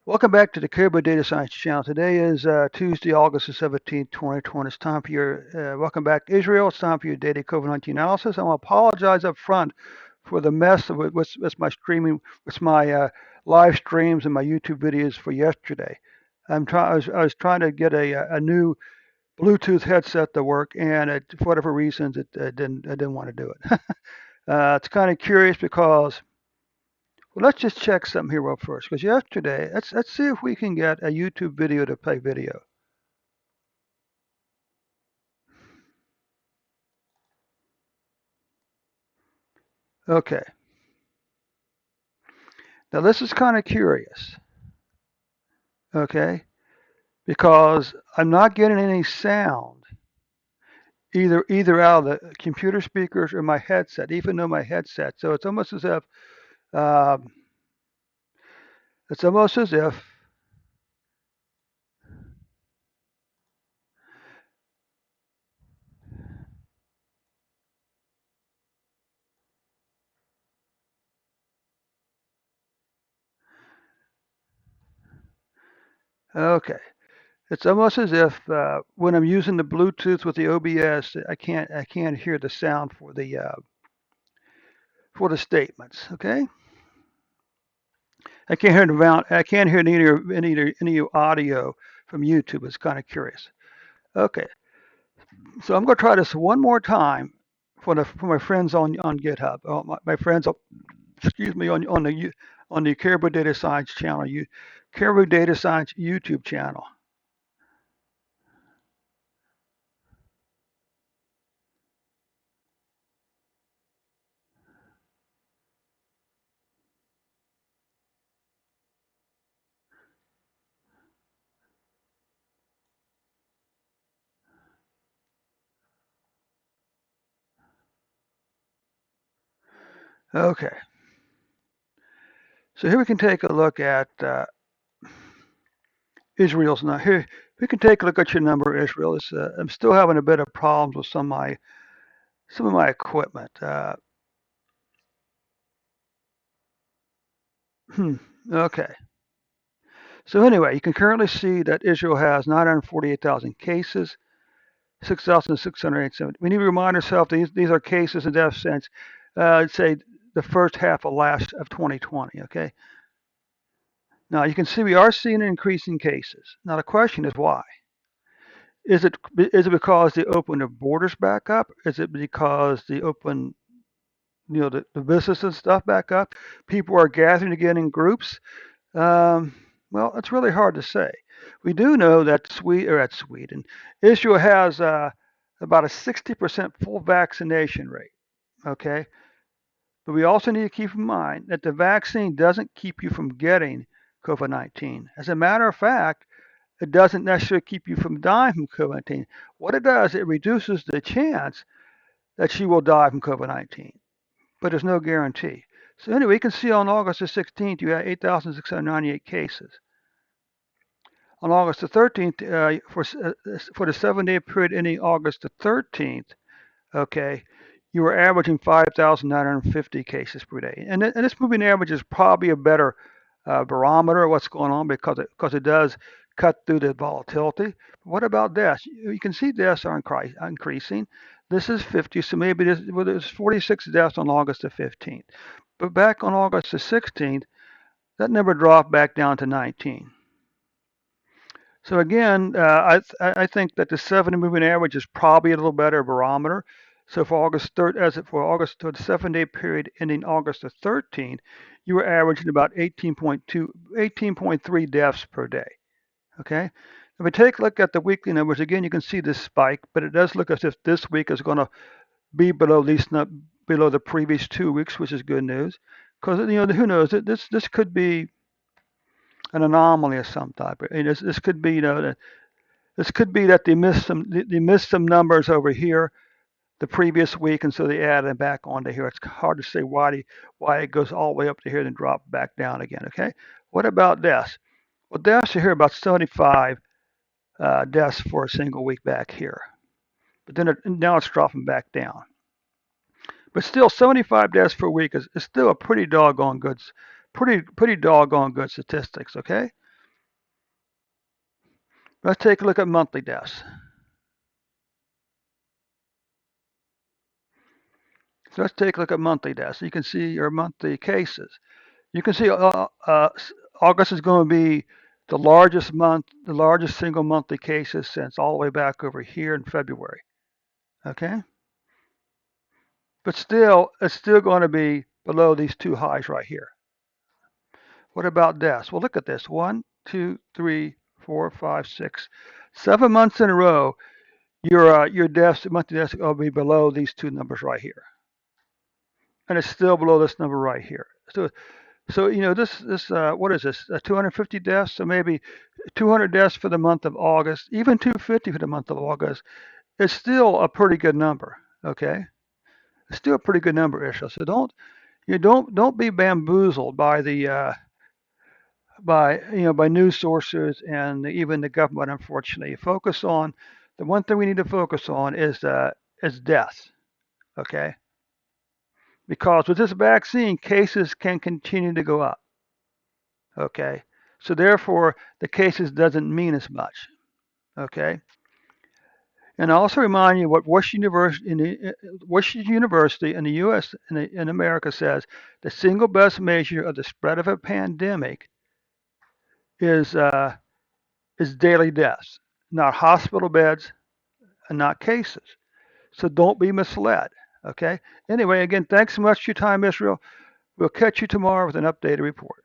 Welcome back to the Caribou Data Science channel. Today is Tuesday, August the 17th, 2020. It's time for welcome back, Israel. It's time for your daily COVID-19 analysis. I want to apologize up front for the mess with my streaming, with my live streams and my YouTube videos for yesterday. I was trying to get a new Bluetooth headset to work, and for whatever reasons, I didn't want to do it. It's kind of curious because well, let's just check something here real first. Because yesterday, let's see if we can get a YouTube video to play video. Okay. Now this is kind of curious. Okay, because I'm not getting any sound either out of the computer speakers or my headset, even though my headset. So it's almost as if um, it's almost as if okay. It's almost as if when I'm using the Bluetooth with the OBS, I can't hear the sound for the statements. Okay. I can't hear any audio from YouTube. It's kind of curious. Okay, so I'm going to try this one more time for my friends on GitHub. My friends, excuse me, on the Caribou Data Science channel, Caribou Data Science YouTube channel. Okay, so here we can take a look at Israel's now. Here we can take a look at your number, Israel. I'm still having a bit of problems with some of my equipment. Okay. So anyway, you can currently see that Israel has 948,000 cases, 6,687. We need to remind ourselves these are cases and deaths since, say, the first half of 2020. Okay. Now you can see we are seeing an increase in cases. Now the question is why? Is it because they opened the borders back up? Is it because they opened the business and stuff back up? People are gathering again in groups. Um, well, it's really hard to say. We do know that Sweden, Israel has about a 60% full vaccination rate. Okay, but we also need to keep in mind that the vaccine doesn't keep you from getting COVID-19. As a matter of fact, it doesn't necessarily keep you from dying from COVID-19. What it does, it reduces the chance that you will die from COVID-19, but there's no guarantee. So anyway, you can see on August the 16th, you had 8,698 cases. On August the 13th, for the 7-day period ending August the 13th, okay, you were averaging 5,950 cases per day. And this moving average is probably a better barometer of what's going on because it does cut through the volatility. What about deaths? You can see deaths are increasing. This is 50, so maybe there's 46 deaths on August the 15th. But back on August the 16th, that number dropped back down to 19. So again, I think that the 70 moving average is probably a little better barometer. So for August 3rd, for August to the 7-day period ending August the 13th, you were averaging about 18.3 deaths per day. Okay. If we take a look at the weekly numbers again, you can see this spike, but it does look as if this week is going to be below, at least not below the previous 2 weeks, which is good news. Because who knows? This could be an anomaly of some type. This could be this could be that they missed some numbers over here the previous week, and so they added them back onto here. It's hard to say why it goes all the way up to here and then drop back down again. Okay. What about deaths? Well, deaths are here about 75 deaths for a single week back here, but then now it's dropping back down. But still, 75 deaths per week is still a pretty doggone good statistics. Okay. Let's take a look at monthly deaths. So let's take a look at monthly deaths. You can see your monthly cases. You can see August is going to be the largest month, the largest single monthly cases since all the way back over here in February. Okay, but still, it's still going to be below these two highs right here. What about deaths? Well, look at this: 7 months in a row. Your deaths, monthly deaths, will be below these two numbers right here, and it's still below this number right here. So this what is this? 250 deaths. So maybe 200 deaths for the month of August, even 250 for the month of August. It's still a pretty good number. Okay, it's still a pretty good number, Isha. So don't be bamboozled by the by news sources and even the government. Unfortunately, focus on the one thing we need to focus on is death. Okay, because with this vaccine, cases can continue to go up. Okay, so therefore the cases doesn't mean as much. Okay, and I also remind you what Washington University in the U.S. in America says: the single best measure of the spread of a pandemic is daily deaths, not hospital beds and not cases. So don't be misled. Okay. Anyway, again, thanks so much for your time, Israel. We'll catch you tomorrow with an updated report.